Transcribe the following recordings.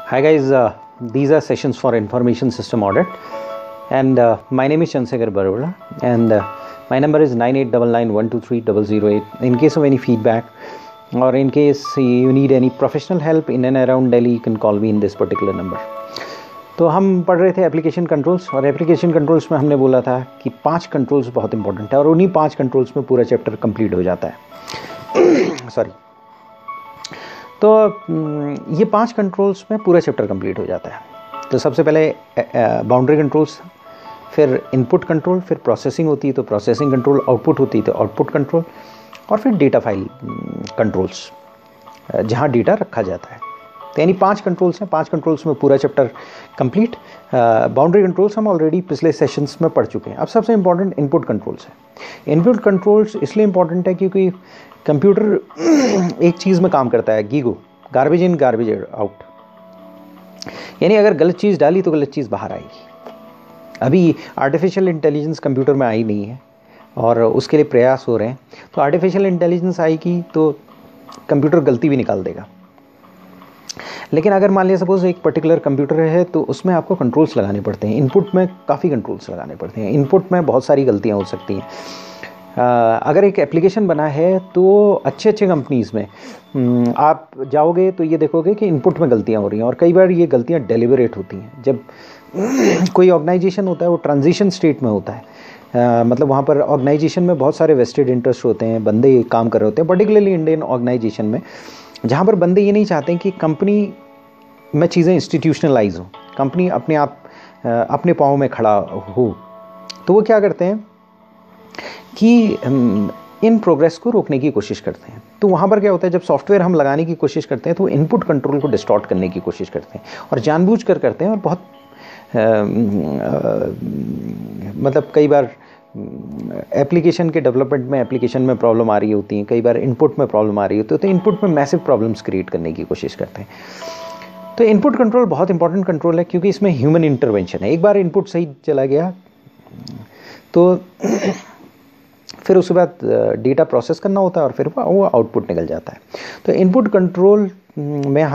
Hi guys, these are sessions for information system audit, and my name is Chandrasekhar Baroda, and my number is 9899123008. In case of any feedback or in case you need any professional help in and around Delhi, you can call me in this particular number. तो हम पढ़ रहे थे application controls, और application controls में हमने बोला था कि 5 कंट्रोल्स बहुत इंपॉर्टेंट है और उन्हीं 5 कंट्रोल्स में पूरा चैप्टर कंप्लीट हो जाता है। सॉरी। तो ये 5 कंट्रोल्स में पूरा चैप्टर कंप्लीट हो जाता है। तो सबसे पहले बाउंड्री कंट्रोल्स, फिर इनपुट कंट्रोल, फिर प्रोसेसिंग होती है तो प्रोसेसिंग कंट्रोल, आउटपुट होती है तो आउटपुट कंट्रोल, और फिर डेटा फाइल कंट्रोल्स जहाँ डेटा रखा जाता है। तो यानी 5 कंट्रोल्स हैं, 5 कंट्रोल्स में पूरा चैप्टर कंप्लीट। बाउंड्री कंट्रोल्स हम ऑलरेडी पिछले सेशंस में पढ़ चुके हैं। अब सबसे इंपॉर्टेंट इनपुट कंट्रोल्स है। इनपुट कंट्रोल्स इसलिए इंपॉर्टेंट है क्योंकि कंप्यूटर एक चीज़ में काम करता है, GIGO, garbage in garbage out. यानी अगर गलत चीज़ डाली तो गलत चीज़ बाहर आएगी। अभी आर्टिफिशियल इंटेलिजेंस कंप्यूटर में आई नहीं है और उसके लिए प्रयास हो रहे हैं। तो आर्टिफिशियल इंटेलिजेंस आएगी तो कंप्यूटर गलती भी निकाल देगा। लेकिन अगर मान लिया सपोज एक पर्टिकुलर कंप्यूटर है तो उसमें आपको कंट्रोल्स लगाने पड़ते हैं। इनपुट में काफ़ी कंट्रोल्स लगाने पड़ते हैं। इनपुट में बहुत सारी गलतियाँ हो सकती हैं। अगर एक एप्लीकेशन बना है तो अच्छे कंपनीज़ में आप जाओगे तो ये देखोगे कि इनपुट में गलतियाँ हो रही हैं, और कई बार ये गलतियाँ डेलिबरेट होती हैं। जब कोई ऑर्गेनाइजेशन होता है वो ट्रांजिशन स्टेट में होता है, मतलब वहाँ पर ऑर्गेनाइजेशन में बहुत सारे वेस्टेड इंटरेस्ट होते हैं, बंदे काम कर रहे होते हैं, पर्टिकुलरली इंडियन ऑर्गेनाइजेशन में, जहाँ पर बंदे ये नहीं चाहते कि कंपनी में चीज़ें इंस्टीट्यूशनलाइज हो, कंपनी अपने आप अपने पाँव में खड़ा हो। तो वो क्या करते हैं कि इन प्रोग्रेस को रोकने की कोशिश करते हैं। तो वहाँ पर क्या होता है, जब सॉफ्टवेयर हम लगाने की कोशिश करते हैं तो इनपुट कंट्रोल को डिस्टॉर्ट करने की कोशिश करते हैं, और जानबूझ कर करते हैं। और बहुत मतलब कई बार एप्लीकेशन के डेवलपमेंट में एप्लीकेशन में प्रॉब्लम आ रही होती हैं, कई बार इनपुट में प्रॉब्लम आ रही होती है, तो इनपुट में मैसिव प्रॉब्लम्स क्रिएट करने की कोशिश करते हैं। तो इनपुट कंट्रोल बहुत इंपॉर्टेंट कंट्रोल है क्योंकि इसमें ह्यूमन इंटरवेंशन है। एक बार इनपुट सही चला गया तो फिर उसके बाद डेटा प्रोसेस करना होता है और फिर वो आउटपुट निकल जाता है। तो इनपुट कंट्रोल में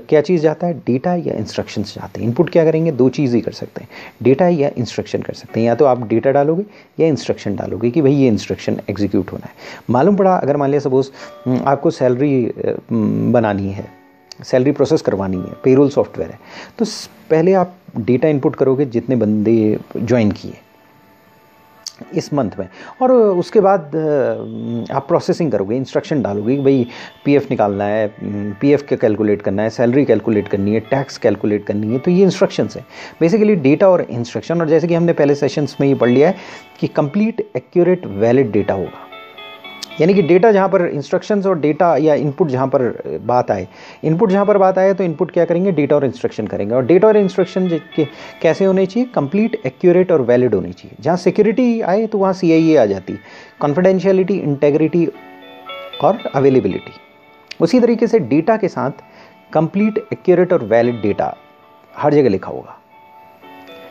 क्या चीज़ जाता है, डेटा या इंस्ट्रक्शंस जाते हैं। इनपुट क्या करेंगे, 2 चीज़ ही कर सकते हैं, डेटा या इंस्ट्रक्शन कर सकते हैं। या तो आप डेटा डालोगे या इंस्ट्रक्शन डालोगे कि भाई ये इंस्ट्रक्शन एग्जीक्यूट होना है। मालूम पड़ा अगर मान लिया सपोज आपको सैलरी बनानी है, सैलरी प्रोसेस करवानी है, पेरोल सॉफ्टवेयर है, तो पहले आप डेटा इनपुट करोगे जितने बंदे ज्वाइन किए इस मंथ में, और उसके बाद आप प्रोसेसिंग करोगे, इंस्ट्रक्शन डालोगे कि भाई पीएफ निकालना है, पीएफ के कैलकुलेट करना है, सैलरी कैलकुलेट करनी है, टैक्स कैलकुलेट करनी है। तो ये इंस्ट्रक्शंस है बेसिकली, डेटा और इंस्ट्रक्शन। और जैसे कि हमने पहले सेशंस में ये पढ़ लिया है कि कंप्लीट एक्यूरेट वैलिड डेटा होगा। यानी कि डेटा जहाँ पर इंस्ट्रक्शंस और डेटा या इनपुट जहाँ पर बात आए, इनपुट जहाँ पर बात आए तो इनपुट क्या करेंगे, डेटा और इंस्ट्रक्शन करेंगे। और डेटा और इंस्ट्रक्शन कैसे होने चाहिए, कंप्लीट एक्यूरेट और वैलिड होनी चाहिए। जहाँ सिक्योरिटी आए तो वहाँ CIA आ जाती है, कॉन्फिडेंशियलिटी, इंटेग्रिटी और अवेलेबिलिटी। उसी तरीके से डेटा के साथ कंप्लीट एक्यूरेट और वैलिड डेटा हर जगह लिखा होगा।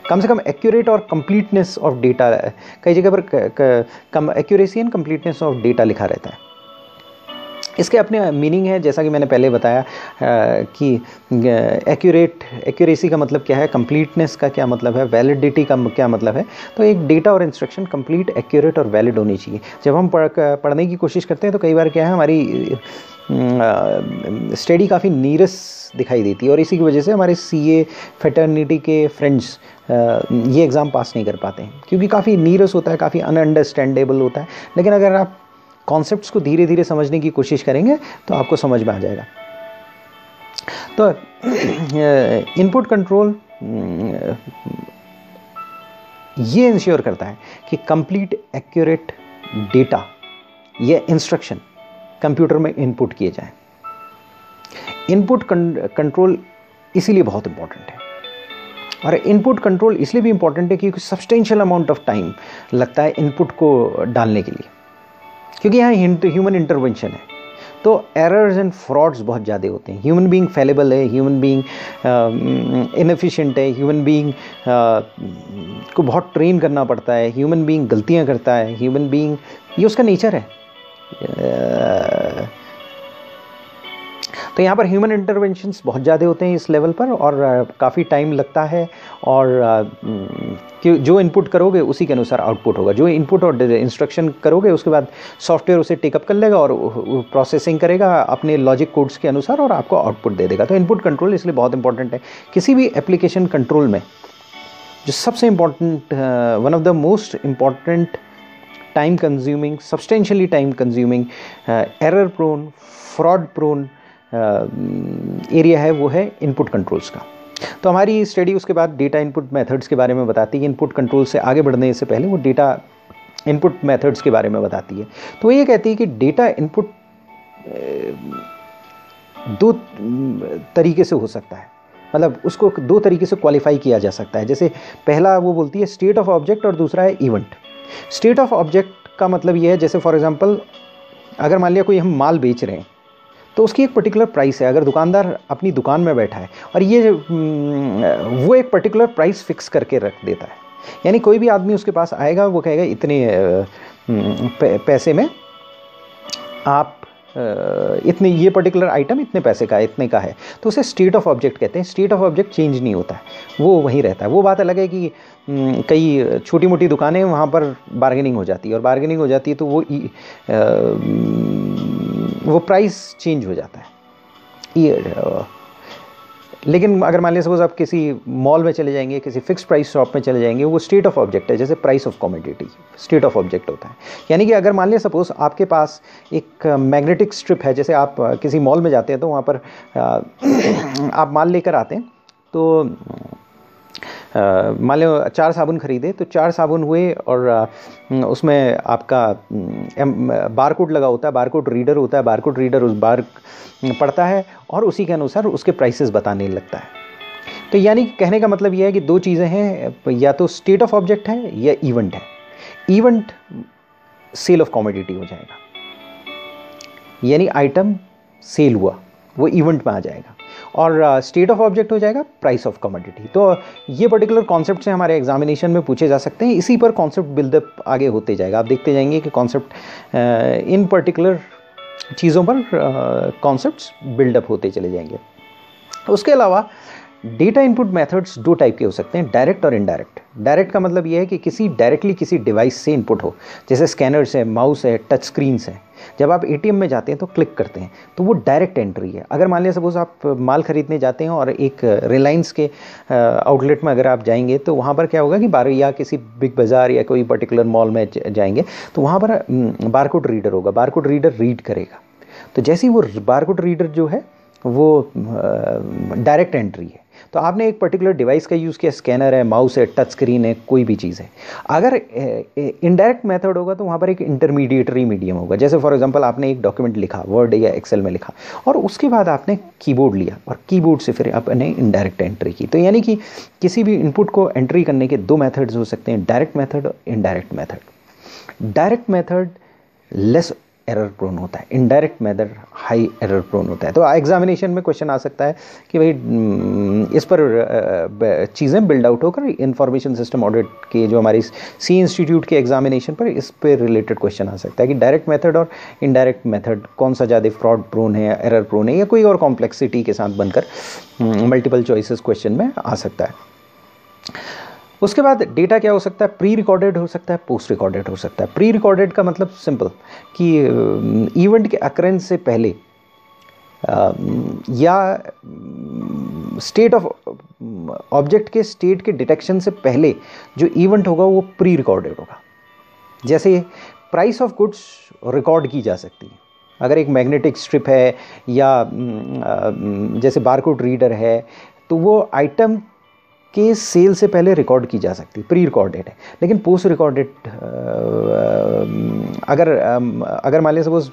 कम से कम एक्यूरेट और कंप्लीटनेस ऑफ डेटा, कई जगह पर accuracy and completeness of data लिखा रहता है। इसके अपने मीनिंग है, जैसा कि मैंने पहले बताया कि एक्यूरेसी का मतलब क्या है, कंप्लीटनेस का क्या मतलब है, वैलिडिटी का क्या मतलब है। तो एक डेटा और इंस्ट्रक्शन कंप्लीट, एक्यूरेट और वैलिड होनी चाहिए। जब हम पढ़ने की कोशिश करते हैं तो कई बार क्या है, हमारी स्टडी काफ़ी नीरस दिखाई देती है, और इसी की वजह से हमारे CA फ्रेटर्निटी के फ्रेंड्स ये एग्ज़ाम पास नहीं कर पाते हैं क्योंकि काफ़ी नीरस होता है, काफ़ी अनअंडरस्टैंडेबल होता है। लेकिन अगर आप कॉन्सेप्ट्स को धीरे धीरे समझने की कोशिश करेंगे तो आपको समझ में आ जाएगा। तो इनपुट कंट्रोल ये इंश्योर करता है कि कंप्लीट एक्यूरेट डेटा या इंस्ट्रक्शन कंप्यूटर में इनपुट किए जाएं। इनपुट कंट्रोल इसीलिए बहुत इंपॉर्टेंट है, और इनपुट कंट्रोल इसलिए भी इंपॉर्टेंट है क्योंकि सब्सटेंशियल अमाउंट ऑफ टाइम लगता है इनपुट को डालने के लिए, क्योंकि यहाँ ह्यूमन इंटरवेंशन है। तो एरर्स एंड फ्रॉड्स बहुत ज़्यादा होते हैं। ह्यूमन बीइंग फेलेबल है, ह्यूमन बीइंग इनएफिशिएंट है, ह्यूमन बीइंग को बहुत ट्रेन करना पड़ता है, ह्यूमन बीइंग गलतियाँ करता है, ह्यूमन बीइंग ये उसका नेचर है। तो यहाँ पर ह्यूमन इंटरवेंशंस बहुत ज़्यादा होते हैं इस लेवल पर, और काफ़ी टाइम लगता है, और कि जो इनपुट करोगे उसी के अनुसार आउटपुट होगा। जो इनपुट और इंस्ट्रक्शन करोगे उसके बाद सॉफ्टवेयर उसे टेकअप कर लेगा और प्रोसेसिंग करेगा अपने लॉजिक कोड्स के अनुसार और आपको आउटपुट दे देगा। तो इनपुट कंट्रोल इसलिए बहुत इंपॉर्टेंट है। किसी भी एप्लीकेशन कंट्रोल में जो सबसे important, one of the most important, time consuming, substantially time consuming, error prone, fraud prone area है, वो है इनपुट कंट्रोल्स का। तो हमारी स्टडी उसके बाद डेटा इनपुट मेथड्स के बारे में बताती है। इनपुट कंट्रोल से आगे बढ़ने से पहले वो डेटा इनपुट मेथड्स के बारे में बताती है। तो ये कहती है कि डेटा इनपुट दो तरीके से हो सकता है, मतलब उसको दो तरीके से क्वालिफाई किया जा सकता है। जैसे पहला वो बोलती है स्टेट ऑफ ऑब्जेक्ट और दूसरा है इवेंट। स्टेट ऑफ ऑब्जेक्ट का मतलब ये है, जैसे फॉर एग्जांपल अगर मान लिया कोई हम माल बेच रहे हैं तो उसकी एक पर्टिकुलर प्राइस है। अगर दुकानदार अपनी दुकान में बैठा है और ये वो एक पर्टिकुलर प्राइस फिक्स करके रख देता है, यानी कोई भी आदमी उसके पास आएगा वो कहेगा इतने पैसे में आप इतने, ये पर्टिकुलर आइटम इतने पैसे का, इतने का है, तो उसे स्टेट ऑफ ऑब्जेक्ट कहते हैं। स्टेट ऑफ ऑब्जेक्ट चेंज नहीं होता है, वो वहीं रहता है। वो बात अलग है कि कई छोटी मोटी दुकानें वहाँ पर बार्गेनिंग हो जाती है, और बार्गेनिंग हो जाती है तो वो प्राइस चेंज हो जाता है। लेकिन अगर मान लिया सपोज आप किसी मॉल में चले जाएंगे, किसी फिक्स प्राइस शॉप में चले जाएंगे, वो स्टेट ऑफ ऑब्जेक्ट है, जैसे price of commodity state of object होता है। यानी कि अगर मान लिया सपोज आपके पास एक मैग्नेटिक स्ट्रिप है, जैसे आप किसी मॉल में जाते हैं तो वहाँ पर आप माल लेकर आते हैं, तो मान लो 4 साबुन खरीदे, तो 4 साबुन हुए और उसमें आपका बारकोड लगा होता है, बारकोड रीडर होता है। बारकोड रीडर उस बार पढ़ता है और उसी के अनुसार उसके प्राइसेस बताने लगता है। तो यानी कहने का मतलब यह है कि दो चीज़ें हैं, या तो स्टेट ऑफ ऑब्जेक्ट है या इवेंट है। इवेंट सेल ऑफ कमोडिटी हो जाएगा, यानी आइटम सेल हुआ वो इवेंट में आ जाएगा, और स्टेट ऑफ ऑब्जेक्ट हो जाएगा प्राइस ऑफ कमोडिटी। तो ये पर्टिकुलर कॉन्सेप्ट से हमारे एग्जामिनेशन में पूछे जा सकते हैं। इसी पर कॉन्सेप्ट बिल्डअप आगे होते जाएगा। आप देखते जाएंगे कि कॉन्सेप्ट इन पर्टिकुलर चीज़ों पर कॉन्सेप्ट्स बिल्डअप होते चले जाएंगे। उसके अलावा डेटा इनपुट मेथड्स दो टाइप के हो सकते हैं, डायरेक्ट और इनडायरेक्ट। डायरेक्ट का मतलब ये है कि डायरेक्टली किसी डिवाइस से इनपुट हो, जैसे स्कैनर्स है, माउस है, टच स्क्रीन्स है। जब आप एटीएम में जाते हैं तो क्लिक करते हैं, तो वो डायरेक्ट एंट्री है। अगर मान लिया सपोज आप माल खरीदने जाते हैं और एक रिलायंस के आउटलेट में अगर आप जाएंगे, तो वहाँ पर क्या होगा कि या किसी बिग बाज़ार या कोई पर्टिकुलर मॉल में जाएंगे तो वहाँ पर बारकोड रीडर होगा, बारकोड रीडर रीड करेगा। तो जैसे ही वो बारकोड रीडर जो है वो डायरेक्ट एंट्री है। तो आपने एक पर्टिकुलर डिवाइस का यूज़ किया, स्कैनर है, माउस है, टच स्क्रीन है, कोई भी चीज़ है। अगर इनडायरेक्ट मेथड होगा तो वहाँ पर एक इंटरमीडिएटरी मीडियम होगा। जैसे फॉर एग्जांपल आपने एक डॉक्यूमेंट लिखा, वर्ड या एक्सेल में लिखा, और उसके बाद आपने कीबोर्ड लिया और कीबोर्ड से फिर आपने इनडायरेक्ट एंट्री की। तो यानी कि किसी भी इनपुट को एंट्री करने के दो मेथड्स हो सकते हैं, डायरेक्ट मेथड और indirect method. Direct method less error prone होता है, indirect method high error prone होता है। तो एग्जामिनेशन में क्वेश्चन आ सकता है कि भाई इस पर चीज़ें बिल्ड आउट होकर इंफॉर्मेशन सिस्टम ऑडिट के जो हमारी सी इंस्टीट्यूट के एग्जामिनेशन पर इस पर रिलेटेड क्वेश्चन आ सकता है कि डायरेक्ट मेथड और इनडायरेक्ट मेथड कौन सा ज़्यादा फ्रॉड प्रोन है, एरर प्रोन है, या कोई और कॉम्प्लेक्सिटी के साथ बनकर मल्टीपल चॉइसेस क्वेश्चन में आ सकता है। उसके बाद डेटा क्या हो सकता है, प्री रिकॉर्डेड हो सकता है, पोस्ट रिकॉर्डेड हो सकता है। प्री रिकॉर्डेड का मतलब सिंपल कि इवेंट के अकरेंस से पहले या स्टेट ऑफ ऑब्जेक्ट के स्टेट के डिटेक्शन से पहले जो इवेंट होगा वो प्री रिकॉर्डेड होगा। जैसे प्राइस ऑफ गुड्स रिकॉर्ड की जा सकती है। अगर एक मैग्नेटिक स्ट्रिप है या जैसे बारकोड रीडर है, तो वो आइटम के सेल से पहले रिकॉर्ड की जा सकती है, प्री रिकॉर्डेड है। लेकिन पोस्ट रिकॉर्डेड अगर मान लिया सपोज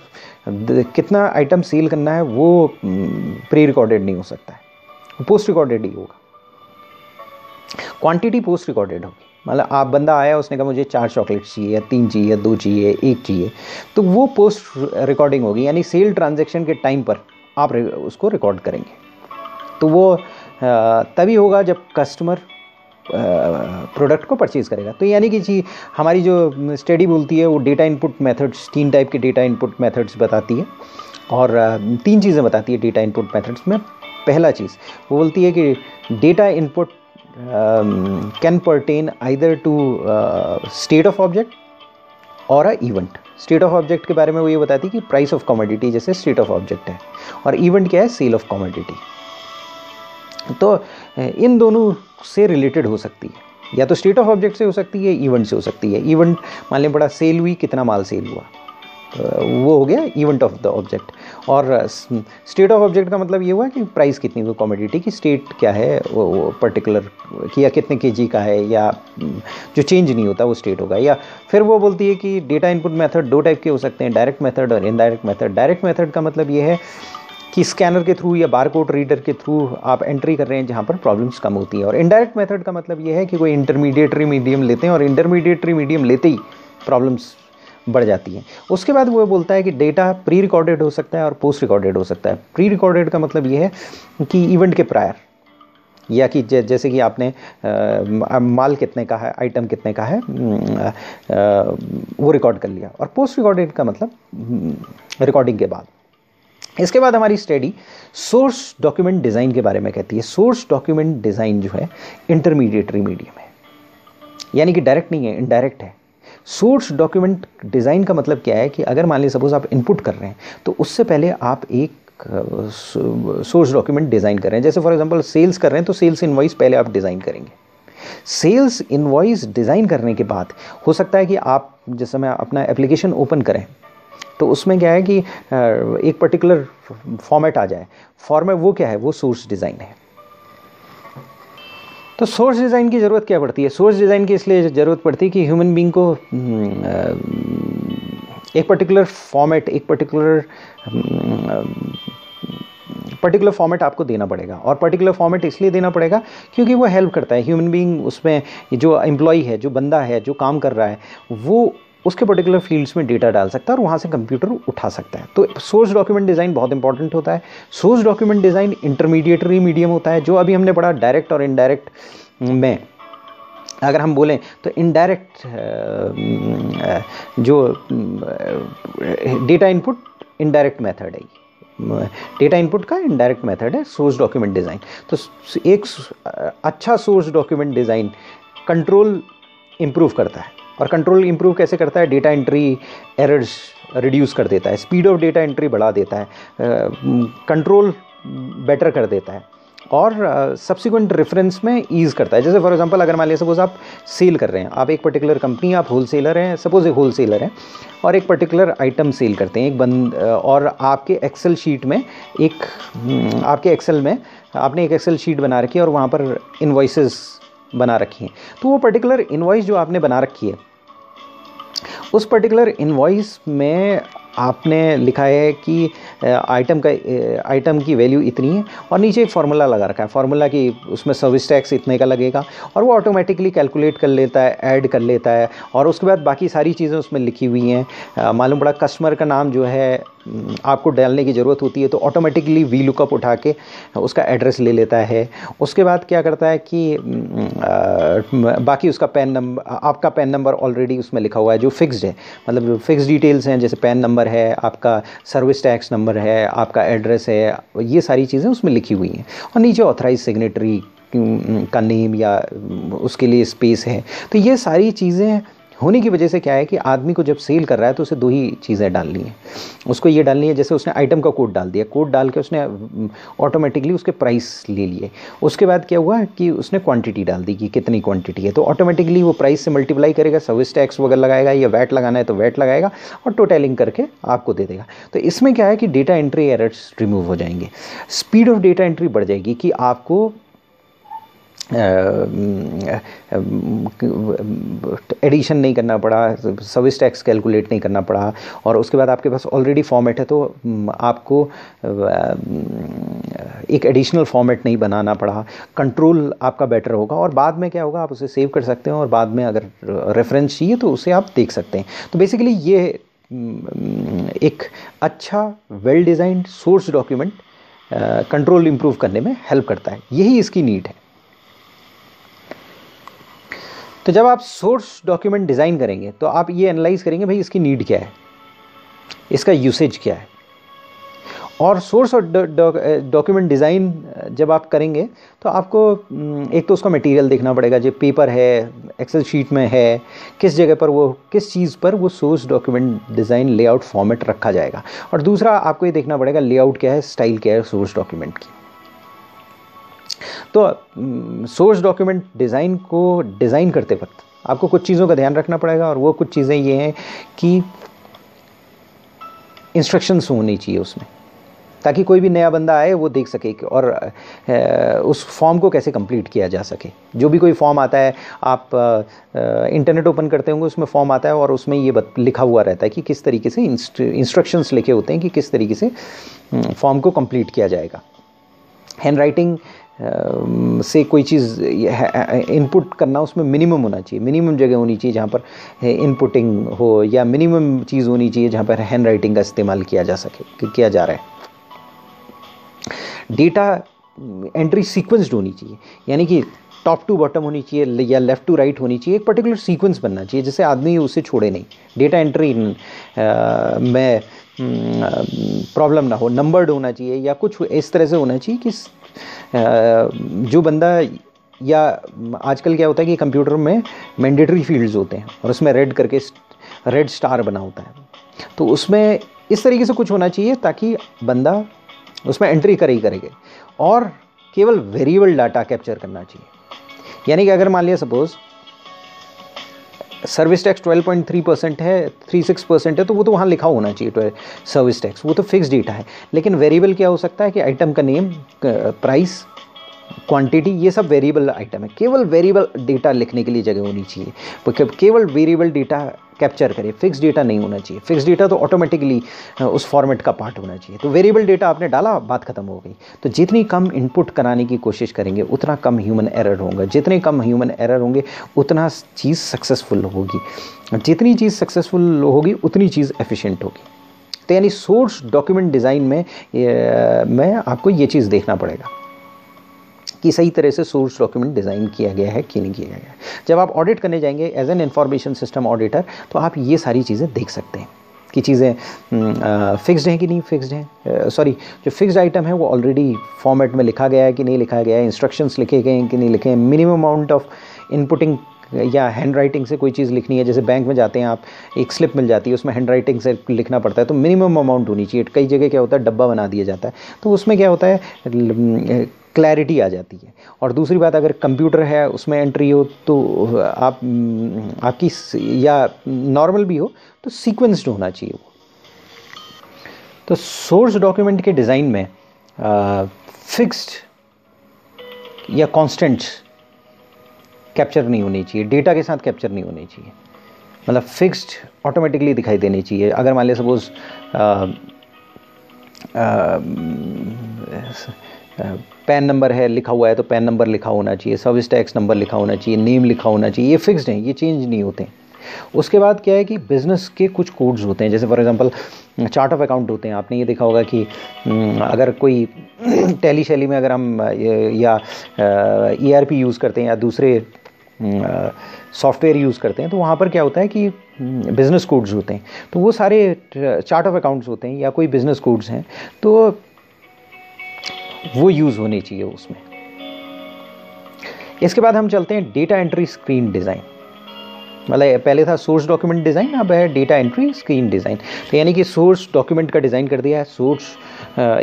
कितना आइटम सेल करना है वो प्री रिकॉर्डेड नहीं हो सकता है, पोस्ट रिकॉर्डेड ही होगा। क्वांटिटी पोस्ट रिकॉर्डेड होगी, मतलब आप बंदा आया, उसने कहा मुझे 4 चॉकलेट्स चाहिए, 3 चाहिए, 2 चाहिए, 1 चाहिए, तो वो पोस्ट रिकॉर्डिंग होगी, यानी सेल ट्रांजैक्शन के टाइम पर आप उसको रिकॉर्ड करेंगे। तो वो तभी होगा जब कस्टमर प्रोडक्ट को परचेज़ करेगा। तो यानी कि हमारी जो स्टडी बोलती है वो डेटा इनपुट मेथड्स, 3 टाइप के डेटा इनपुट मेथड्स बताती है और 3 चीज़ें बताती है डेटा इनपुट मेथड्स में। पहला चीज़ वो बोलती है कि data input can pertain either to state of object और a event. State of object के बारे में वो ये बताती है कि प्राइस ऑफ कमोडिटी जैसे स्टेट ऑफ ऑब्जेक्ट है, और इवेंट क्या है, सेल ऑफ कमोडिटी। तो इन दोनों से रिलेटेड हो सकती है, या तो स्टेट ऑफ ऑब्जेक्ट से हो सकती है, इवेंट से हो सकती है। इवेंट मान लें बड़ा सेल हुई, कितना माल सेल हुआ, वो हो गया इवेंट ऑफ द ऑब्जेक्ट। और स्टेट ऑफ ऑब्जेक्ट का मतलब ये हुआ कि प्राइस कितनी, वो कमोडिटी की स्टेट क्या है वो पर्टिकुलर कि या कितने केजी का है, या जो चेंज नहीं होता वो स्टेट होगा। या फिर वो बोलती है कि डेटा इनपुट मेथड 2 टाइप के हो सकते हैं, डायरेक्ट मेथड और इनडायरेक्ट मेथड। डायरेक्ट मेथड का मतलब ये है कि स्कैनर के थ्रू या बारकोड रीडर के थ्रू आप एंट्री कर रहे हैं जहाँ पर प्रॉब्लम्स कम होती हैं। और इनडायरेक्ट मेथड का मतलब ये है कि कोई इंटरमीडिएटरी मीडियम लेते हैं और इंटरमीडिएटरी मीडियम लेते ही प्रॉब्लम्स बढ़ जाती हैं। उसके बाद वो बोलता है कि डेटा प्री रिकॉर्डेड हो सकता है और पोस्ट रिकॉर्डेड हो सकता है। प्री रिकॉर्डेड का मतलब ये है कि इवेंट के प्रायर, या कि जैसे कि आपने माल कितने का है, आइटम कितने का है, वो रिकॉर्ड कर लिया। और पोस्ट रिकॉर्डेड का मतलब रिकॉर्डिंग के बाद। इसके बाद हमारी स्टडी सोर्स डॉक्यूमेंट डिज़ाइन के बारे में कहती है। सोर्स डॉक्यूमेंट डिज़ाइन जो है इंटरमीडिएटरी मीडियम है, यानी कि डायरेक्ट नहीं है, इनडायरेक्ट है। सोर्स डॉक्यूमेंट डिज़ाइन का मतलब क्या है कि अगर मान लीजिए सपोज आप इनपुट कर रहे हैं तो उससे पहले आप एक सोर्स डॉक्यूमेंट डिज़ाइन कर रहे हैं। जैसे फॉर एग्जांपल सेल्स कर रहे हैं तो सेल्स इनवॉइस पहले आप डिज़ाइन करेंगे। सेल्स इनवॉइस डिज़ाइन करने के बाद हो सकता है कि आप जिस समय अपना एप्लीकेशन ओपन करें तो उसमें क्या है कि एक पर्टिकुलर फॉर्मेट आ जाए। फॉर्मेट वो क्या है, वो सोर्स डिज़ाइन है। तो सोर्स डिज़ाइन की ज़रूरत क्या पड़ती है? सोर्स डिज़ाइन की इसलिए ज़रूरत पड़ती है कि ह्यूमन बीइंग को एक पर्टिकुलर फॉर्मेट, एक पर्टिकुलर फॉर्मेट आपको देना पड़ेगा। और पर्टिकुलर फॉर्मेट इसलिए देना पड़ेगा क्योंकि वो हेल्प करता है ह्यूमन बीइंग, उसमें जो एम्प्लॉय है, जो बंदा है, जो काम कर रहा है, वो उसके पर्टिकुलर फील्ड्स में डेटा डाल सकता है और वहाँ से कंप्यूटर उठा सकता है। तो सोर्स डॉक्यूमेंट डिज़ाइन बहुत इंपॉर्टेंट होता है। Source document design intermediary medium होता है। जो अभी हमने पढ़ा डायरेक्ट और इनडायरेक्ट में, अगर हम बोलें तो इनडायरेक्ट जो डेटा इनपुट इनडायरेक्ट मेथड है, डेटा इनपुट का इनडायरेक्ट मेथड है सोर्स डॉक्यूमेंट डिज़ाइन। तो एक अच्छा source document design control improve करता है। और कंट्रोल इम्प्रूव कैसे करता है? डेटा एंट्री एरर्स रिड्यूस कर देता है, स्पीड ऑफ डेटा एंट्री बढ़ा देता है, कंट्रोल बेटर कर देता है, और सब्सिक्वेंट रेफरेंस में ईज़ करता है। जैसे फॉर एग्जांपल अगर मान लिया सपोज आप सेल कर रहे हैं, आप एक पर्टिकुलर कंपनी, आप होलसेलर हैं, सपोज एक होलसेलर हैं और एक पर्टिकुलर आइटम सेल करते हैं, और आपके एक्सेल शीट में आपके एक्सेल में आपने एक एक्सेल शीट बना रखी है और वहाँ पर इनवॉइसेस बना रखी हैं। तो वो पर्टिकुलर इनवॉइस जो आपने बना रखी है, उस पर्टिकुलर इनवॉइस में आपने लिखा है कि आइटम की वैल्यू इतनी है और नीचे एक फार्मूला लगा रखा है, फार्मूला की उसमें सर्विस टैक्स इतने का लगेगा, और वो ऑटोमेटिकली कैलकुलेट कर लेता है, ऐड कर लेता है, और उसके बाद बाकी सारी चीज़ें उसमें लिखी हुई हैं। मालूम पड़ा कस्टमर का नाम जो है आपको डालने की ज़रूरत होती है तो ऑटोमेटिकली वी लुकअप उठा के उसका एड्रेस ले लेता है। उसके बाद क्या करता है कि बाकी उसका पैन नंबर, आपका पैन नंबर ऑलरेडी उसमें लिखा हुआ है जो फिक्स्ड है, मतलब जो फिक्स डिटेल्स हैं, जैसे पैन नंबर है, आपका सर्विस टैक्स नंबर है, आपका एड्रेस है, ये सारी चीज़ें उसमें लिखी हुई हैं। और नीचे ऑथराइज सिग्नेटरी का नेम या उसके लिए स्पेस है। तो ये सारी चीज़ें होने की वजह से क्या है कि आदमी को जब सेल कर रहा है तो उसे 2 ही चीज़ें डालनी है। उसको ये डालनी है, जैसे उसने आइटम का कोड डाल दिया, कोड डाल के उसने ऑटोमेटिकली उसके प्राइस ले लिए। उसके बाद क्या हुआ कि उसने क्वांटिटी डाल दी कि कितनी क्वांटिटी है, तो ऑटोमेटिकली वो प्राइस से मल्टीप्लाई करेगा, सर्विस टैक्स वगैरह लगाएगा, या वैट लगाना है तो वैट लगाएगा और टोटलिंग करके आपको दे देगा। तो इसमें क्या है कि डेटा एंट्री एरर्स रिमूव हो जाएंगे, स्पीड ऑफ डेटा एंट्री बढ़ जाएगी कि आपको एडिशन नहीं करना पड़ा, सर्विस टैक्स कैलकुलेट नहीं करना पड़ा, और उसके बाद आपके पास ऑलरेडी फॉर्मेट है तो आपको एक एडिशनल फॉर्मेट नहीं बनाना पड़ा, कंट्रोल आपका बेटर होगा, और बाद में क्या होगा आप उसे सेव कर सकते हैं और बाद में अगर रेफरेंस चाहिए तो उसे आप देख सकते हैं। तो बेसिकली ये एक अच्छा well designed source document control improve करने में हेल्प करता है, यही इसकी नीड है। तो जब आप सोर्स डॉक्यूमेंट डिज़ाइन करेंगे तो आप ये एनालाइज करेंगे भाई इसकी नीड क्या है, इसका यूसेज क्या है। और सोर्स और डॉक्यूमेंट डिज़ाइन जब आप करेंगे तो आपको एक तो उसका मटेरियल देखना पड़ेगा, जो पेपर है, एक्सेल शीट में है, किस जगह पर वो, किस चीज़ पर वो source document design layout format रखा जाएगा। और दूसरा आपको ये देखना पड़ेगा लेआउट क्या है, स्टाइल क्या है सोर्स डॉक्यूमेंट की। तो सोर्स डॉक्यूमेंट डिज़ाइन को डिज़ाइन करते वक्त आपको कुछ चीज़ों का ध्यान रखना पड़ेगा, और वो कुछ चीज़ें ये हैं कि इंस्ट्रक्शंस होनी चाहिए उसमें, ताकि कोई भी नया बंदा आए वो देख सके और उस फॉर्म को कैसे कंप्लीट किया जा सके। जो भी कोई फॉर्म आता है, आप इंटरनेट ओपन करते होंगे, उसमें फॉर्म आता है और उसमें ये लिखा हुआ रहता है कि किस तरीके से इंस्ट्रक्शंस लिखे होते हैं कि किस तरीके से फॉर्म को कंप्लीट किया जाएगा। हैंड राइटिंग से कोई चीज़ इनपुट करना, उसमें मिनिमम होना चाहिए, मिनिमम जगह होनी चाहिए जहाँ पर इनपुटिंग हो, या मिनिमम चीज़ होनी चाहिए जहाँ पर हैंड राइटिंग का इस्तेमाल किया जा सके, किया जा रहा है। डेटा एंट्री सीक्वेंस्ड होनी चाहिए, यानी कि टॉप टू बॉटम होनी चाहिए या लेफ़्ट टू राइट होनी चाहिए, एक पर्टिकुलर सीक्वेंस बनना चाहिए जिससे आदमी उसे छोड़े नहीं। डेटा एंट्री में प्रॉब्लम ना हो, नंबर्ड होना चाहिए या कुछ इस तरह से होना चाहिए कि जो बंदा, या आजकल क्या होता है कि कंप्यूटर में मैंडेटरी फील्ड्स होते हैं और उसमें रेड करके रेड स्टार बना होता है, तो उसमें इस तरीके से कुछ होना चाहिए ताकि बंदा उसमें एंट्री करे ही करेगा। और केवल वेरिएबल डाटा कैप्चर करना चाहिए, यानी कि अगर मान लिया सपोज सर्विस टैक्स 12.3% है, 36% है, तो वो तो वहाँ लिखा होना चाहिए सर्विस टैक्स, वो तो फिक्स डेटा है। लेकिन वेरिएबल क्या हो सकता है कि आइटम का नेम, प्राइस, क्वांटिटी, ये सब वेरिएबल आइटम है। केवल वेरिएबल डेटा लिखने के लिए जगह होनी चाहिए, केवल वेरिएबल डेटा कैप्चर करे, फिक्स डेटा नहीं होना चाहिए। फिक्स डेटा तो ऑटोमेटिकली उस फॉर्मेट का पार्ट होना चाहिए। तो वेरिएबल डेटा आपने डाला, बात खत्म हो गई। तो जितनी कम इनपुट कराने की कोशिश करेंगे उतना कम ह्यूमन एरर होगा, जितने कम ह्यूमन एरर होंगे उतना चीज़ सक्सेसफुल होगी, जितनी चीज़ सक्सेसफुल होगी उतनी चीज़ एफिशिएंट होगी। तो यानी सोर्स डॉक्यूमेंट डिज़ाइन में आपको ये चीज़ देखना पड़ेगा कि सही तरह से सोर्स डॉक्यूमेंट डिज़ाइन किया गया है कि नहीं किया गया है। जब आप ऑडिट करने जाएंगे as an information system auditor, तो आप ये सारी चीज़ें देख सकते हैं कि चीज़ें फिक्स्ड हैं कि नहीं फिक्स्ड हैं, जो फिक्स्ड आइटम है वो ऑलरेडी फॉर्मेट में लिखा गया है कि नहीं लिखा गया है, इंस्ट्रक्शंस लिखे गए हैं कि नहीं लिखे हैं, मिनिमम अमाउंट ऑफ इनपुटिंग या हैंड राइटिंग से कोई चीज़ लिखनी है, जैसे बैंक में जाते हैं आप, एक स्लिप मिल जाती है, उसमें हैंड राइटिंग से लिखना पड़ता है, तो मिनिमम अमाउंट होनी चाहिए। कई जगह क्या होता है डब्बा बना दिया जाता है, तो उसमें क्या होता है क्लैरिटी आ जाती है। और दूसरी बात, अगर कंप्यूटर है उसमें एंट्री हो तो आपकी या नॉर्मल भी हो तो सीक्वेंस्ड होना चाहिए वो। तो सोर्स डॉक्यूमेंट के डिज़ाइन में फिक्स्ड या कांस्टेंट कैप्चर नहीं होनी चाहिए, डेटा के साथ कैप्चर नहीं होनी चाहिए, मतलब फिक्स्ड ऑटोमेटिकली दिखाई देनी चाहिए। अगर मान लिया सपोज पैन नंबर है लिखा हुआ है तो पैन नंबर लिखा होना चाहिए, सर्विस टैक्स नंबर लिखा होना चाहिए, नेम लिखा होना चाहिए, ये फिक्स्ड हैं, ये चेंज नहीं होते हैं। उसके बाद क्या है कि बिज़नेस के कुछ कोड्स होते हैं, जैसे for example chart of account होते हैं। आपने ये देखा होगा कि अगर कोई टैली शैली में अगर हम या ERP यूज़ करते हैं या दूसरे सॉफ्टवेयर यूज़ करते हैं, तो वहाँ पर क्या होता है कि बिज़नेस कोड्स होते हैं, तो वो सारे चार्ट ऑफ अकाउंट्स होते हैं या कोई बिज़नेस कोड्स हैं, तो वो यूज़ होने चाहिए उसमें। इसके बाद हम चलते हैं डेटा एंट्री स्क्रीन डिज़ाइन। मतलब पहले था सोर्स डॉक्यूमेंट डिज़ाइन, अब है डेटा एंट्री स्क्रीन डिज़ाइन। तो यानी कि सोर्स डॉक्यूमेंट का डिज़ाइन कर दिया है,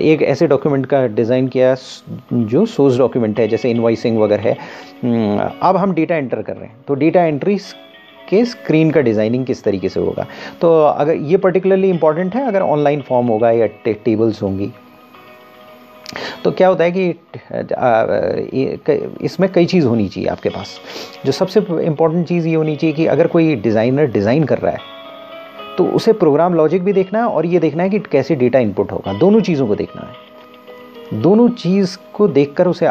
एक ऐसे डॉक्यूमेंट का डिज़ाइन किया है जो सोर्स डॉक्यूमेंट है, जैसे इनवॉइसिंग वगैरह है। अब हम डेटा एंटर कर रहे हैं, तो डेटा एंट्री के स्क्रीन का डिज़ाइनिंग किस तरीके से होगा। तो अगर ये पर्टिकुलरली इंपॉर्टेंट है, अगर ऑनलाइन फॉर्म होगा या टेबल्स होंगी, तो क्या होता है कि इसमें कई चीज़ होनी चाहिए आपके पास। जो सबसे इम्पॉर्टेंट चीज़ ये होनी चाहिए कि अगर कोई डिज़ाइनर डिज़ाइन कर रहा है तो उसे प्रोग्राम लॉजिक भी देखना है और ये देखना है कि कैसे डेटा इनपुट होगा, दोनों चीज़ों को देखना है। दोनों चीज़ को देखकर उसे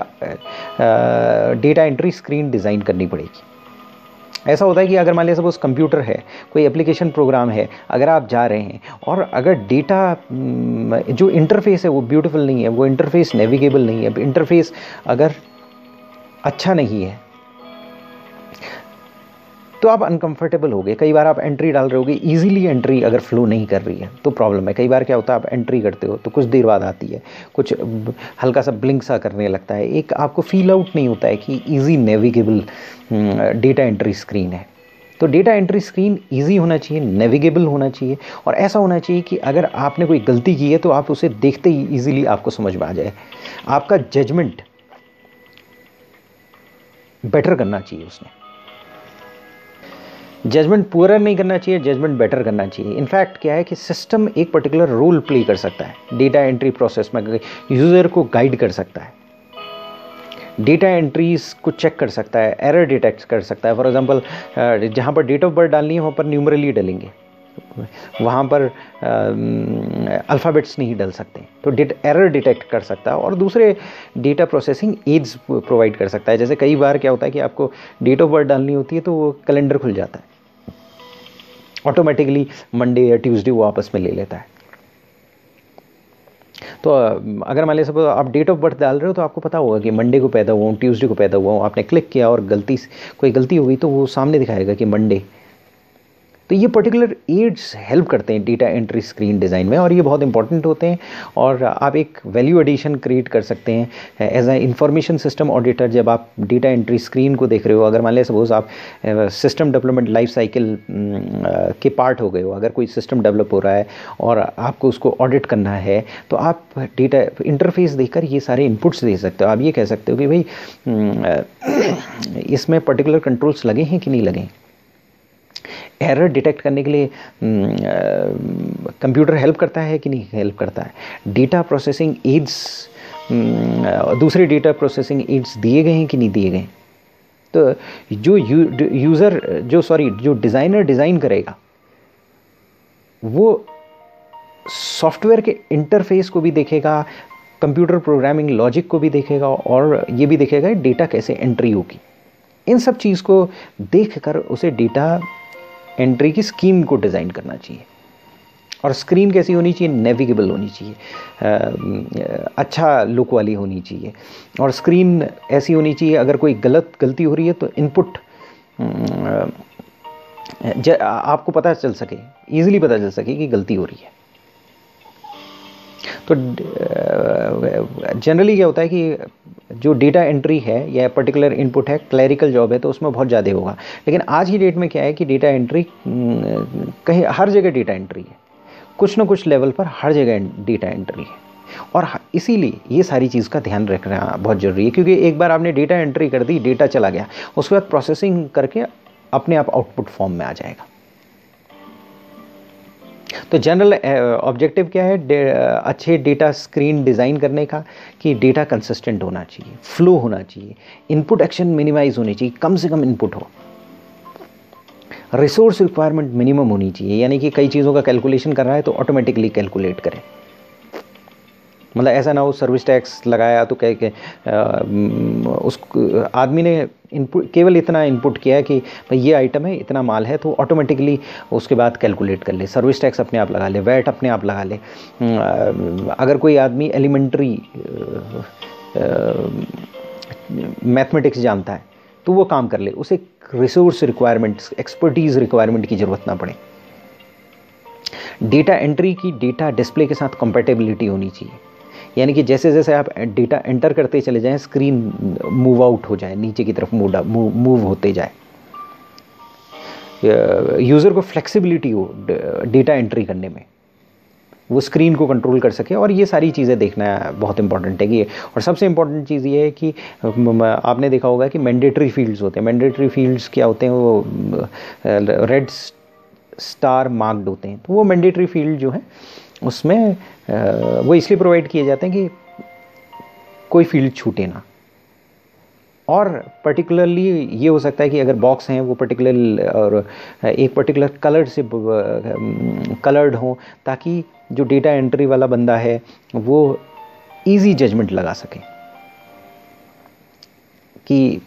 डेटा एंट्री स्क्रीन डिज़ाइन करनी पड़ेगी। ऐसा होता है कि अगर मान लिया सपोज कंप्यूटर है, कोई एप्लीकेशन प्रोग्राम है, अगर आप जा रहे हैं और अगर डेटा जो इंटरफेस है वो ब्यूटीफुल नहीं है, वो इंटरफेस नेविगेबल नहीं है, इंटरफेस अगर अच्छा नहीं है, तो आप अनकंफर्टेबल हो गए। कई बार आप एंट्री डाल रहे होगे, ईजिली एंट्री अगर फ्लो नहीं कर रही है तो प्रॉब्लम है। कई बार क्या होता है, आप एंट्री करते हो तो कुछ देर बाद आती है, कुछ हल्का सा ब्लिंक सा करने लगता है, एक आपको फील आउट नहीं होता है कि easy navigable data entry screen है। तो डेटा एंट्री स्क्रीन ईजी होना चाहिए, नेविगेबल होना चाहिए, और ऐसा होना चाहिए कि अगर आपने कोई गलती की है तो आप उसे देखते ही ईजिली आपको समझ में आ जाए। आपका जजमेंट बेटर करना चाहिए, उसने जजमेंट पुअर नहीं करना चाहिए, जजमेंट बेटर करना चाहिए। इनफैक्ट क्या है कि सिस्टम एक पर्टिकुलर रोल प्ले कर सकता है डेटा एंट्री प्रोसेस में, यूज़र को गाइड कर सकता है, डेटा एंट्रीज को चेक कर सकता है, एरर डिटेक्ट कर सकता है। फॉर एग्जांपल जहाँ पर डेट ऑफ बर्थ डालनी है वहाँ पर न्यूमरली डालेंगे, वहाँ पर अल्फ़ाबेट्स नहीं डाल सकते, तो एरर डिटेक्ट कर सकता है। और दूसरे डेटा प्रोसेसिंग एड्स प्रोवाइड कर सकता है। जैसे कई बार क्या होता है कि आपको डेट ऑफ बर्थ डालनी होती है तो वो कैलेंडर खुल जाता है ऑटोमेटिकली, मंडे या ट्यूसडे वो आपस में ले लेता है। तो अगर मान लीजिए आप डेट ऑफ बर्थ डाल रहे हो तो आपको पता होगा कि मंडे को पैदा हुआ हूँ, ट्यूसडे को पैदा हुआ हूँ, आपने क्लिक किया और कोई गलती हो गई तो वो सामने दिखाएगा कि मंडे। तो ये पर्टिकुलर एड्स हेल्प करते हैं डेटा एंट्री स्क्रीन डिज़ाइन में, और ये बहुत इंपॉर्टेंट होते हैं। और आप एक वैल्यू एडिशन क्रिएट कर सकते हैं as a information system auditor. जब आप डेटा एंट्री स्क्रीन को देख रहे हो, अगर मान लिया सपोज आप सिस्टम डेवलपमेंट लाइफ साइकिल के पार्ट हो गए हो, अगर कोई सिस्टम डेवलप हो रहा है और आपको उसको ऑडिट करना है, तो आप डेटा इंटरफेस देखकर ये सारे इनपुट्स दे सकते हो। आप ये कह सकते हो कि भाई इसमें पर्टिकुलर कंट्रोल्स लगे हैं कि नहीं लगे। एरर डिटेक्ट करने के लिए कंप्यूटर हेल्प करता है कि नहीं हेल्प करता है। डेटा प्रोसेसिंग एड्स, दूसरे डेटा प्रोसेसिंग एड्स दिए गए हैं कि नहीं दिए गए। तो जो डिज़ाइनर डिज़ाइन करेगा वो सॉफ्टवेयर के इंटरफेस को भी देखेगा, कंप्यूटर प्रोग्रामिंग लॉजिक को भी देखेगा, और ये भी देखेगा डेटा कैसे एंट्री होगी। इन सब चीज़ को देखकर उसे डेटा एंट्री की स्कीम को डिज़ाइन करना चाहिए। और स्क्रीन कैसी होनी चाहिए, नेविगेबल होनी चाहिए, अच्छा लुक वाली होनी चाहिए। और स्क्रीन ऐसी होनी चाहिए, अगर कोई गलती हो रही है तो इनपुट आपको पता चल सके, ईजिली पता चल सके कि गलती हो रही है। तो जनरली क्या होता है कि जो डेटा एंट्री है या पर्टिकुलर इनपुट है, क्लरिकल जॉब है, तो उसमें बहुत ज़्यादा होगा। लेकिन आज की डेट में क्या है कि डेटा एंट्री कहीं हर जगह डेटा एंट्री है, कुछ ना कुछ लेवल पर हर जगह डेटा एंट्री है। और इसीलिए ये सारी चीज़ का ध्यान रखना बहुत ज़रूरी है, क्योंकि एक बार आपने डेटा एंट्री कर दी, डेटा चला गया, उसके बाद प्रोसेसिंग करके अपने आप आउटपुट फॉर्म में आ जाएगा। तो जनरल ऑब्जेक्टिव क्या है अच्छे डेटा स्क्रीन डिज़ाइन करने का, कि डेटा कंसिस्टेंट होना चाहिए, फ्लो होना चाहिए, इनपुट एक्शन मिनिमाइज होनी चाहिए, कम से कम इनपुट हो, रिसोर्स रिक्वायरमेंट मिनिमम होनी चाहिए, यानी कि कई चीज़ों का कैलकुलेशन कर रहा है तो ऑटोमेटिकली कैलकुलेट करे। मतलब ऐसा ना हो सर्विस टैक्स लगाया तो कह के उस आदमी ने इनपुट केवल इतना इनपुट किया है कि भाई ये आइटम है, इतना माल है, तो ऑटोमेटिकली उसके बाद कैलकुलेट कर ले, सर्विस टैक्स अपने आप लगा ले, वैट अपने आप लगा ले। अगर कोई आदमी एलिमेंट्री मैथमेटिक्स जानता है तो वो काम कर ले, उसे रिसोर्स रिक्वायरमेंट्स, एक्सपर्टीज़ रिक्वायरमेंट की ज़रूरत ना पड़े। डेटा एंट्री की डेटा डिस्प्ले के साथ कंपैटिबिलिटी होनी चाहिए, यानी कि जैसे जैसे आप डेटा एंटर करते चले जाएं, स्क्रीन मूव आउट हो जाए, नीचे की तरफ मूव होते जाए, यूज़र को फ्लेक्सिबिलिटी हो डेटा एंट्री करने में, वो स्क्रीन को कंट्रोल कर सके। और ये सारी चीज़ें देखना बहुत इंपॉर्टेंट है कि, और सबसे इम्पॉर्टेंट चीज़ ये है कि आपने देखा होगा कि मैंडेटरी फील्ड्स होते हैं। मैंडेटरी फील्ड्स क्या होते हैं, वो रेड स्टार मार्क्ड होते हैं। तो वो मैंडेटरी फील्ड जो है उसमें वो इसलिए प्रोवाइड किए जाते हैं कि कोई फील्ड छूटे ना। और पर्टिकुलरली ये हो सकता है कि अगर बॉक्स हैं वो पर्टिकुलर और एक पर्टिकुलर कलर से कलर्ड हों, ताकि जो डेटा एंट्री वाला बंदा है वो इजी जजमेंट लगा सके कि